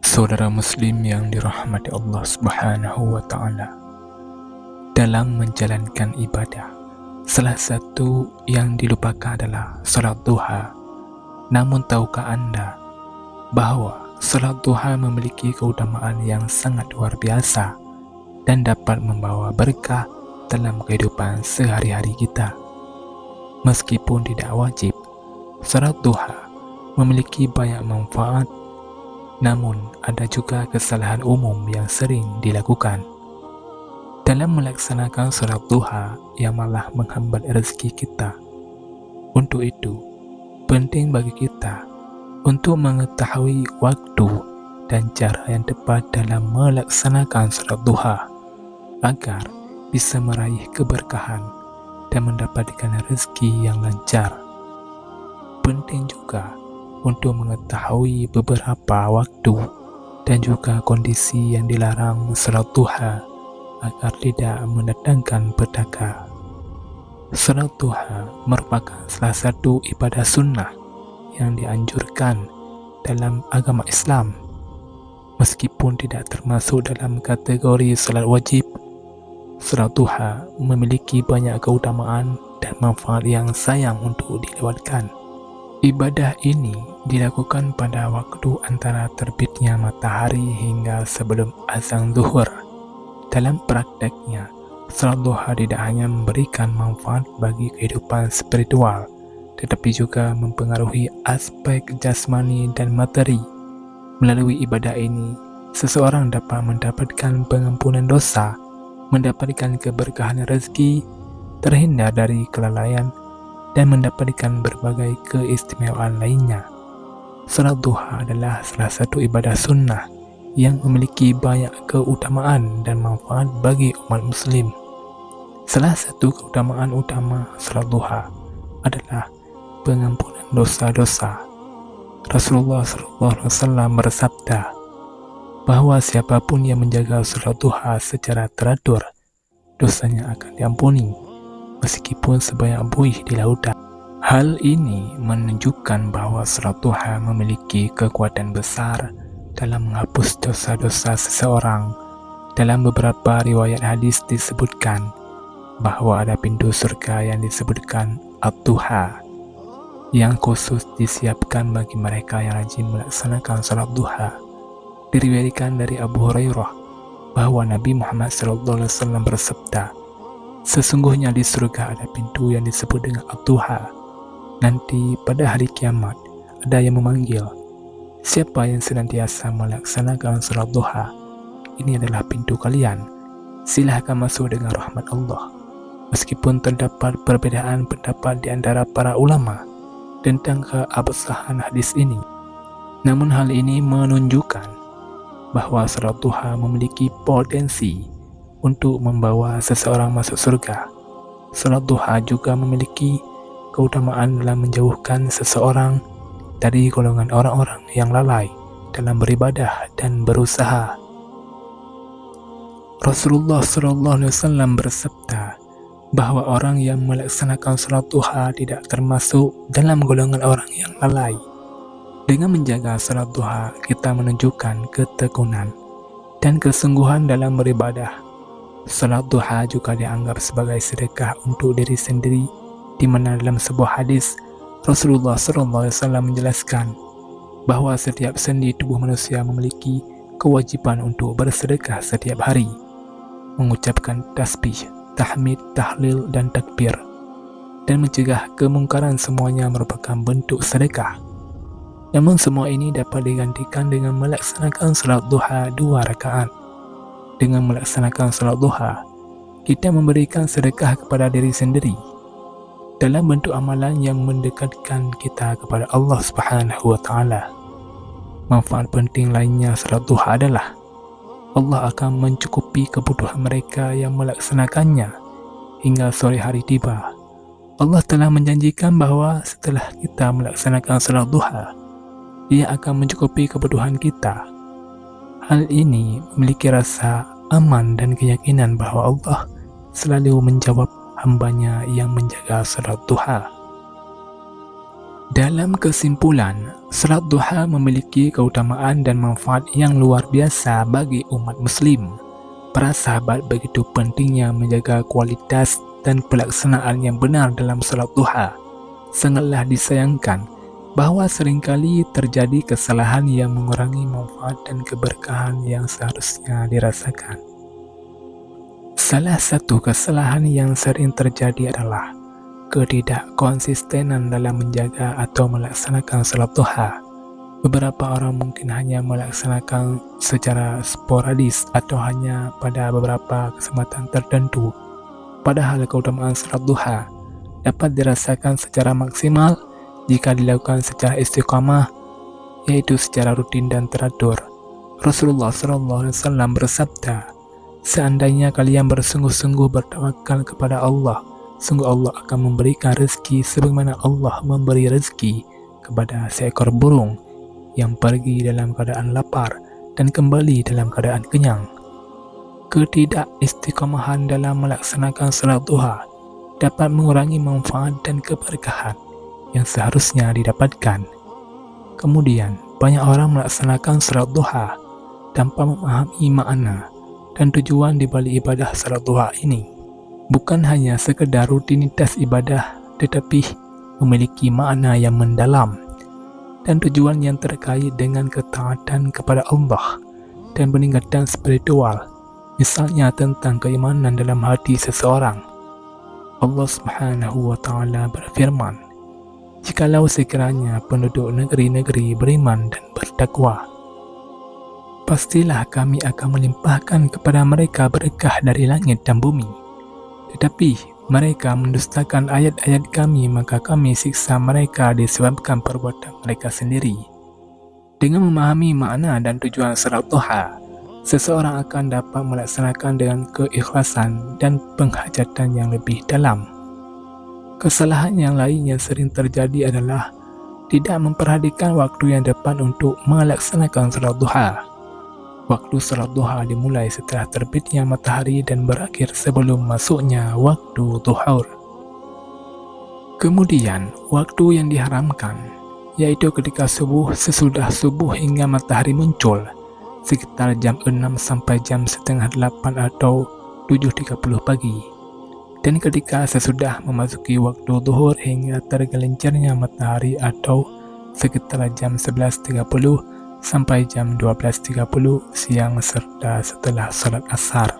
Saudara Muslim yang dirahmati Allah Subhanahu wa Ta'ala, dalam menjalankan ibadah, salah satu yang dilupakan adalah salat duha. Namun tahukah Anda bahwa salat duha memiliki keutamaan yang sangat luar biasa dan dapat membawa berkah dalam kehidupan sehari-hari kita? Meskipun tidak wajib, salat duha memiliki banyak manfaat. Namun, ada juga kesalahan umum yang sering dilakukan dalam melaksanakan salat duha yang malah menghambat rezeki kita. Untuk itu, penting bagi kita untuk mengetahui waktu dan cara yang tepat dalam melaksanakan salat duha agar bisa meraih keberkahan dan mendapatkan rezeki yang lancar. Penting juga untuk mengetahui beberapa waktu dan juga kondisi yang dilarang salat duha agar tidak mendatangkan petaka. Salat duha merupakan salah satu ibadah sunnah yang dianjurkan dalam agama Islam. Meskipun tidak termasuk dalam kategori salat wajib, salat duha memiliki banyak keutamaan dan manfaat yang sayang untuk dilewatkan. Ibadah ini dilakukan pada waktu antara terbitnya matahari hingga sebelum azan zuhur. Dalam prakteknya, salat duha tidak hanya memberikan manfaat bagi kehidupan spiritual, tetapi juga mempengaruhi aspek jasmani dan materi. Melalui ibadah ini, seseorang dapat mendapatkan pengampunan dosa, mendapatkan keberkahan rezeki, terhindar dari kelalaian, dan mendapatkan berbagai keistimewaan lainnya. Salat duha adalah salah satu ibadah sunnah yang memiliki banyak keutamaan dan manfaat bagi umat muslim. Salah satu keutamaan utama salat duha adalah pengampunan dosa-dosa. Rasulullah SAW bersabda bahwa siapapun yang menjaga salat duha secara teratur, dosanya akan diampuni meskipun sebanyak buih di lautan. Hal ini menunjukkan bahwa salat duha memiliki kekuatan besar dalam menghapus dosa-dosa seseorang. Dalam beberapa riwayat hadis disebutkan bahwa ada pintu surga yang disebutkan ad-duha, yang khusus disiapkan bagi mereka yang rajin melaksanakan salat duha. Diriwayatkan dari Abu Hurairah bahwa Nabi Muhammad SAW bersabda, "Sesungguhnya di surga ada pintu yang disebut dengan ad-duha. Nanti pada hari kiamat ada yang memanggil, siapa yang senantiasa melaksanakan salat duha? Ini adalah pintu kalian. Silahkan masuk dengan rahmat Allah." Meskipun terdapat perbedaan pendapat di antara para ulama tentang keabsahan hadis ini, namun hal ini menunjukkan bahwa salat duha memiliki potensi untuk membawa seseorang masuk surga. Salat duha juga memiliki keutamaan dalam menjauhkan seseorang dari golongan orang-orang yang lalai dalam beribadah dan berusaha. Rasulullah SAW bersabda bahwa orang yang melaksanakan salat duha tidak termasuk dalam golongan orang yang lalai. Dengan menjaga salat duha, kita menunjukkan ketekunan dan kesungguhan dalam beribadah. Salat duha juga dianggap sebagai sedekah untuk diri sendiri, di mana dalam sebuah hadis Rasulullah SAW menjelaskan bahwa setiap sendi tubuh manusia memiliki kewajiban untuk bersedekah setiap hari, mengucapkan tasbih, tahmid, tahlil, dan takbir, dan mencegah kemungkaran. Semuanya merupakan bentuk sedekah. Namun semua ini dapat digantikan dengan melaksanakan salat duha 2 rakaat. Dengan melaksanakan salat duha, kita memberikan sedekah kepada diri sendiri dalam bentuk amalan yang mendekatkan kita kepada Allah Subhanahu wa Ta'ala. Manfaat penting lainnya salat duha adalah Allah akan mencukupi kebutuhan mereka yang melaksanakannya hingga sore hari tiba. Allah telah menjanjikan bahwa setelah kita melaksanakan salat duha, Dia akan mencukupi kebutuhan kita. Hal ini memiliki rasa aman dan keyakinan bahwa Allah selalu menjawab hambanya yang menjaga salat duha. Dalam kesimpulan, salat duha memiliki keutamaan dan manfaat yang luar biasa bagi umat muslim. Para sahabat begitu pentingnya menjaga kualitas dan pelaksanaan yang benar dalam salat duha. Sangatlah disayangkan bahwa seringkali terjadi kesalahan yang mengurangi manfaat dan keberkahan yang seharusnya dirasakan. Salah satu kesalahan yang sering terjadi adalah ketidakkonsistenan dalam menjaga atau melaksanakan salat duha. Beberapa orang mungkin hanya melaksanakan secara sporadis atau hanya pada beberapa kesempatan tertentu. Padahal keutamaan salat duha dapat dirasakan secara maksimal jika dilakukan secara istiqamah, yaitu secara rutin dan teratur. Rasulullah SAW bersabda, "Seandainya kalian bersungguh-sungguh bertawakal kepada Allah, sungguh Allah akan memberikan rezeki sebagaimana Allah memberi rezeki kepada seekor burung yang pergi dalam keadaan lapar dan kembali dalam keadaan kenyang." Ketidakistiqomahan dalam melaksanakan salat duha dapat mengurangi manfaat dan keberkahan yang seharusnya didapatkan. Kemudian, banyak orang melaksanakan salat duha tanpa memahami makna dan tujuan di balik ibadah salat duha ini. Bukan hanya sekedar rutinitas ibadah, tetapi memiliki makna yang mendalam dan tujuan yang terkait dengan ketaatan kepada Allah dan peningkatan spiritual, misalnya tentang keimanan dalam hati seseorang. Allah Subhanahu wa Ta'ala berfirman, "Jikalau sekiranya penduduk negeri-negeri beriman dan bertakwa, pastilah kami akan melimpahkan kepada mereka berkah dari langit dan bumi. Tetapi mereka mendustakan ayat-ayat kami, maka kami siksa mereka disebabkan perbuatan mereka sendiri." Dengan memahami makna dan tujuan salat duha, seseorang akan dapat melaksanakan dengan keikhlasan dan penghajatan yang lebih dalam. Kesalahan yang lain yang sering terjadi adalah tidak memperhatikan waktu yang tepat untuk melaksanakan salat duha. Waktu salat duha dimulai setelah terbitnya matahari dan berakhir sebelum masuknya waktu zuhur. Kemudian, waktu yang diharamkan, yaitu ketika subuh, sesudah subuh hingga matahari muncul, sekitar jam 6 sampai jam setengah 8 atau 7.30 pagi. Dan ketika sesudah memasuki waktu zuhur hingga tergelincirnya matahari atau sekitar jam 11.30 sampai jam 12.30 siang serta setelah salat asar.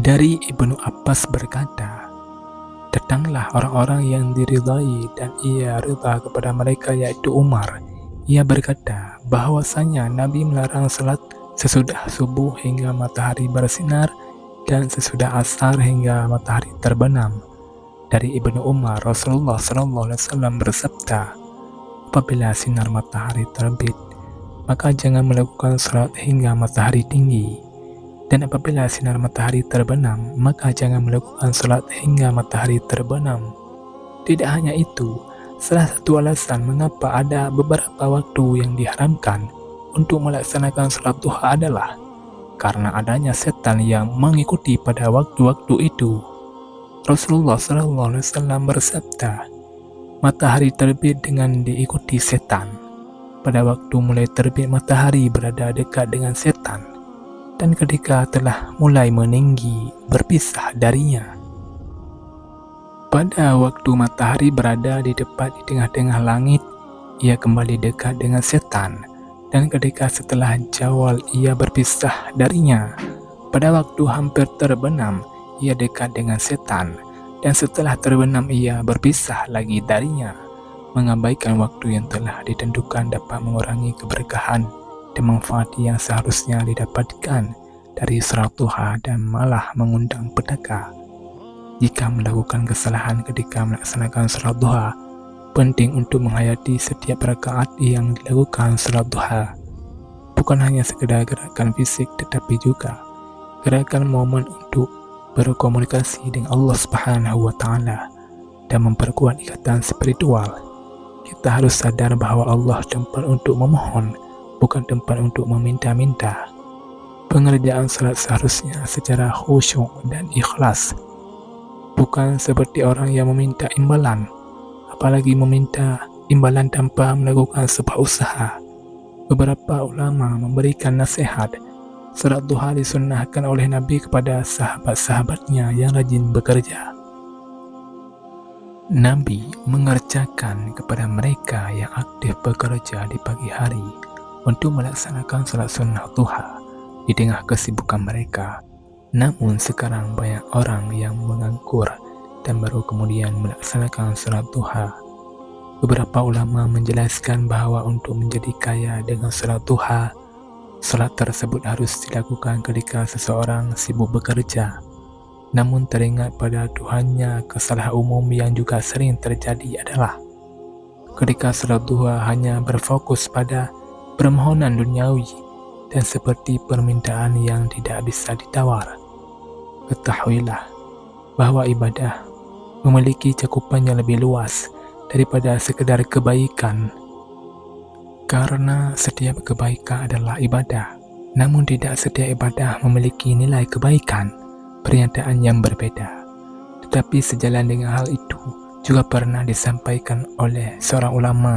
Dari Ibnu Abbas berkata, "Datanglah orang-orang yang diridai dan ia ridha kepada mereka, yaitu Umar. Ia berkata bahwasanya Nabi melarang salat sesudah subuh hingga matahari bersinar dan sesudah asar hingga matahari terbenam." Dari Ibnu Umar, Rasulullah SAW bersabda, "Apabila sinar matahari terbit, maka jangan melakukan salat hingga matahari tinggi. Dan apabila sinar matahari terbenam, maka jangan melakukan salat hingga matahari terbenam." Tidak hanya itu, salah satu alasan mengapa ada beberapa waktu yang diharamkan untuk melaksanakan salat duha adalah karena adanya setan yang mengikuti pada waktu-waktu itu. Rasulullah SAW bersabda, "Matahari terbit dengan diikuti setan. Pada waktu mulai terbit matahari berada dekat dengan setan, dan ketika telah mulai meninggi berpisah darinya." Pada waktu matahari berada di tepat di tengah-tengah langit, ia kembali dekat dengan setan, dan ketika setelah zawal ia berpisah darinya. Pada waktu hampir terbenam, ia dekat dengan setan, dan setelah terbenam ia berpisah lagi darinya. Mengabaikan waktu yang telah ditentukan dapat mengurangi keberkahan dan manfaat yang seharusnya didapatkan dari salat duha dan malah mengundang petaka. Jika melakukan kesalahan ketika melaksanakan salat duha, penting untuk menghayati setiap rakaat yang dilakukan salat duha. Bukan hanya sekedar gerakan fisik, tetapi juga gerakan momen untuk berkomunikasi dengan Allah Subhanahu wa Ta'ala dan memperkuat ikatan spiritual. Kita harus sadar bahwa Allah tempat untuk memohon, bukan tempat untuk meminta-minta. Pengerjaan salat seharusnya secara khusyuk dan ikhlas, bukan seperti orang yang meminta imbalan, apalagi meminta imbalan tanpa melakukan sebuah usaha. Beberapa ulama memberikan nasihat, salat duha disunnahkan oleh Nabi kepada sahabat-sahabatnya yang rajin bekerja. Nabi mengerjakan kepada mereka yang aktif bekerja di pagi hari untuk melaksanakan salat sunnah duha di tengah kesibukan mereka. Namun sekarang banyak orang yang menganggur dan baru kemudian melaksanakan salat duha. Beberapa ulama menjelaskan bahwa untuk menjadi kaya dengan salat duha, salat tersebut harus dilakukan ketika seseorang sibuk bekerja, namun teringat pada Tuhannya. Kesalahan umum yang juga sering terjadi adalah ketika salat duha hanya berfokus pada permohonan duniawi dan seperti permintaan yang tidak bisa ditawar. Ketahuilah bahwa ibadah memiliki cakupan yang lebih luas daripada sekedar kebaikan, karena setiap kebaikan adalah ibadah, namun tidak setiap ibadah memiliki nilai kebaikan. Pernyataan yang berbeda, tetapi sejalan dengan hal itu juga pernah disampaikan oleh seorang ulama.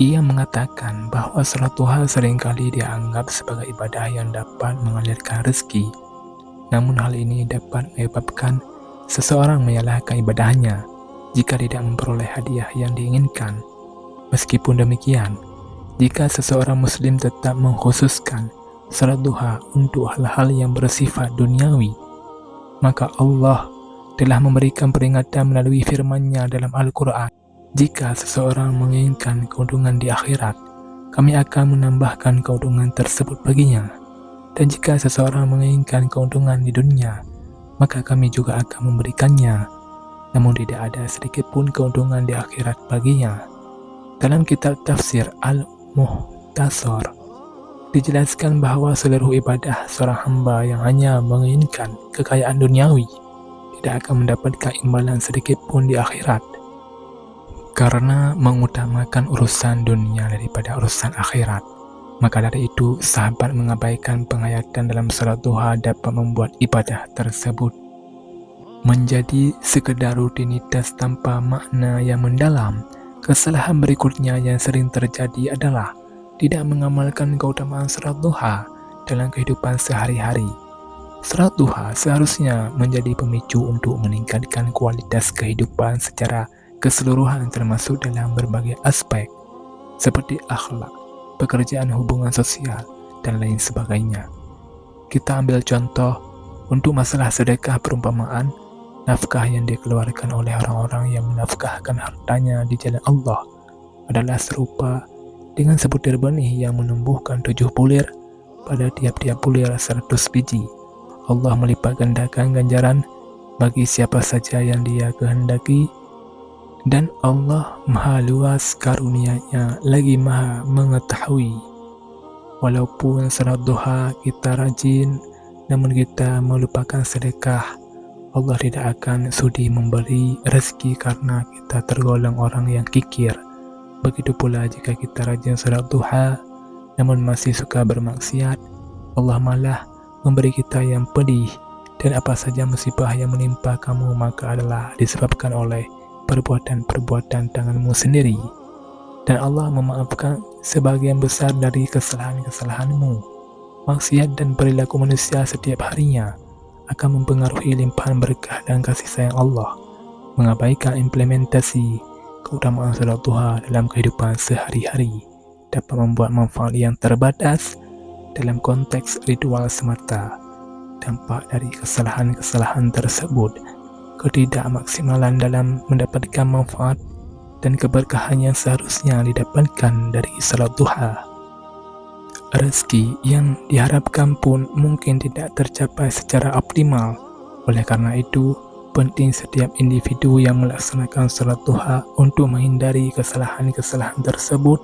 Ia mengatakan bahwa salat duha seringkali dianggap sebagai ibadah yang dapat mengalirkan rezeki, namun hal ini dapat menyebabkan seseorang menyalahkan ibadahnya jika tidak memperoleh hadiah yang diinginkan. Meskipun demikian, jika seseorang muslim tetap mengkhususkan salat duha untuk hal-hal yang bersifat duniawi, maka Allah telah memberikan peringatan melalui firman-Nya dalam Al-Quran. Jika seseorang menginginkan keuntungan di akhirat, kami akan menambahkan keuntungan tersebut baginya. Dan jika seseorang menginginkan keuntungan di dunia, maka kami juga akan memberikannya, namun tidak ada sedikit pun keuntungan di akhirat baginya. Dalam kitab tafsir Al-Muhtasar dijelaskan bahwa seluruh ibadah seorang hamba yang hanya menginginkan kekayaan duniawi tidak akan mendapatkan imbalan sedikit pun di akhirat, karena mengutamakan urusan dunia daripada urusan akhirat. Maka dari itu, sahabat mengabaikan penghayatan dalam salat duha dapat membuat ibadah tersebut menjadi sekedar rutinitas tanpa makna yang mendalam. Kesalahan berikutnya yang sering terjadi adalah tidak mengamalkan keutamaan salat duha dalam kehidupan sehari-hari. Salat duha seharusnya menjadi pemicu untuk meningkatkan kualitas kehidupan secara keseluruhan, termasuk dalam berbagai aspek seperti akhlak, pekerjaan, hubungan sosial, dan lain sebagainya. Kita ambil contoh untuk masalah sedekah. Perumpamaan nafkah yang dikeluarkan oleh orang-orang yang menafkahkan hartanya di jalan Allah adalah serupa dengan sebutir benih yang menumbuhkan 7 bulir, pada tiap-tiap bulir 100 biji. Allah melipat gandakan ganjaran bagi siapa saja yang Dia kehendaki, dan Allah maha luas karunia-Nya lagi maha mengetahui. Walaupun salat duha kita rajin, namun kita melupakan sedekah, Allah tidak akan sudi memberi rezeki karena kita tergolong orang yang kikir. Begitu pula jika kita rajin salat duha namun masih suka bermaksiat, Allah malah memberi kita yang pedih. Dan apa saja musibah yang menimpa kamu maka adalah disebabkan oleh perbuatan-perbuatan tanganmu sendiri, dan Allah memaafkan sebagian besar dari kesalahan-kesalahanmu. Maksiat dan perilaku manusia setiap harinya akan mempengaruhi limpahan berkah dan kasih sayang Allah. Mengabaikan implementasi keutamaan salat duha dalam kehidupan sehari-hari dapat membuat manfaat yang terbatas dalam konteks ritual semata. Dampak dari kesalahan-kesalahan tersebut, ketidakmaksimalan dalam mendapatkan manfaat dan keberkahan yang seharusnya didapatkan dari salat duha. Rezeki yang diharapkan pun mungkin tidak tercapai secara optimal. Oleh karena itu, penting setiap individu yang melaksanakan salat duha untuk menghindari kesalahan-kesalahan tersebut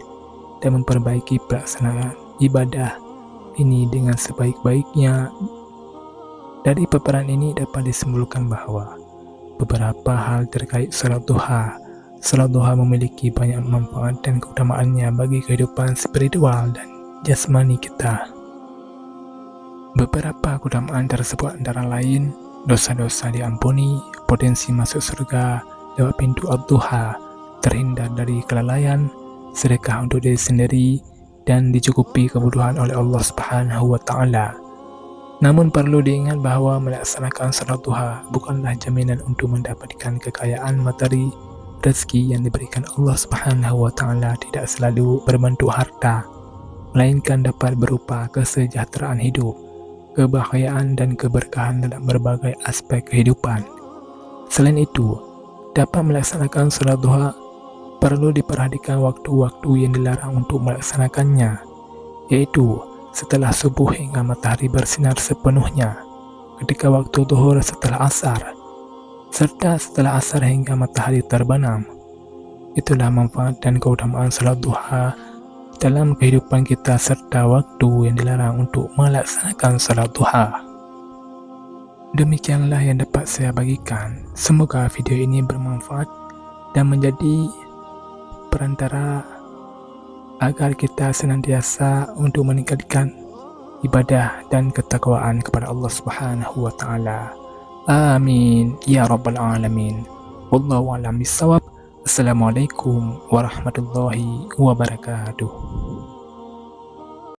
dan memperbaiki pelaksanaan ibadah ini dengan sebaik-baiknya. Dari paparan ini dapat disimpulkan bahwa beberapa hal terkait salat duha. Salat duha memiliki banyak manfaat dan keutamaannya bagi kehidupan spiritual dan jasmani kita. Beberapa keutamaan tersebut antara lain dosa-dosa diampuni, potensi masuk surga lewat pintu ad-duha, terhindar dari kelalaian, sedekah untuk diri sendiri, dan dicukupi kebutuhan oleh Allah Subhanahu wa Ta'ala. Namun perlu diingat bahwa melaksanakan salat duha bukanlah jaminan untuk mendapatkan kekayaan materi. Rezeki yang diberikan Allah Subhanahu wa Ta'ala tidak selalu berbentuk harta, melainkan dapat berupa kesejahteraan hidup, kebahagiaan, dan keberkahan dalam berbagai aspek kehidupan. Selain itu, dapat melaksanakan salat duha perlu diperhatikan waktu-waktu yang dilarang untuk melaksanakannya, yaitu setelah subuh hingga matahari bersinar sepenuhnya, ketika waktu zuhur setelah asar, serta setelah asar hingga matahari terbenam. Itulah manfaat dan keutamaan salat duha dalam kehidupan kita serta waktu yang dilarang untuk melaksanakan salat duha. Demikianlah yang dapat saya bagikan. Semoga video ini bermanfaat dan menjadi perantara agar kita senantiasa untuk meningkatkan ibadah dan ketakwaan kepada Allah Subhanahu wa Ta'ala. Amin ya rabbal alamin. Wallahu a'lam bishawab. Assalamualaikum warahmatullahi wabarakatuh.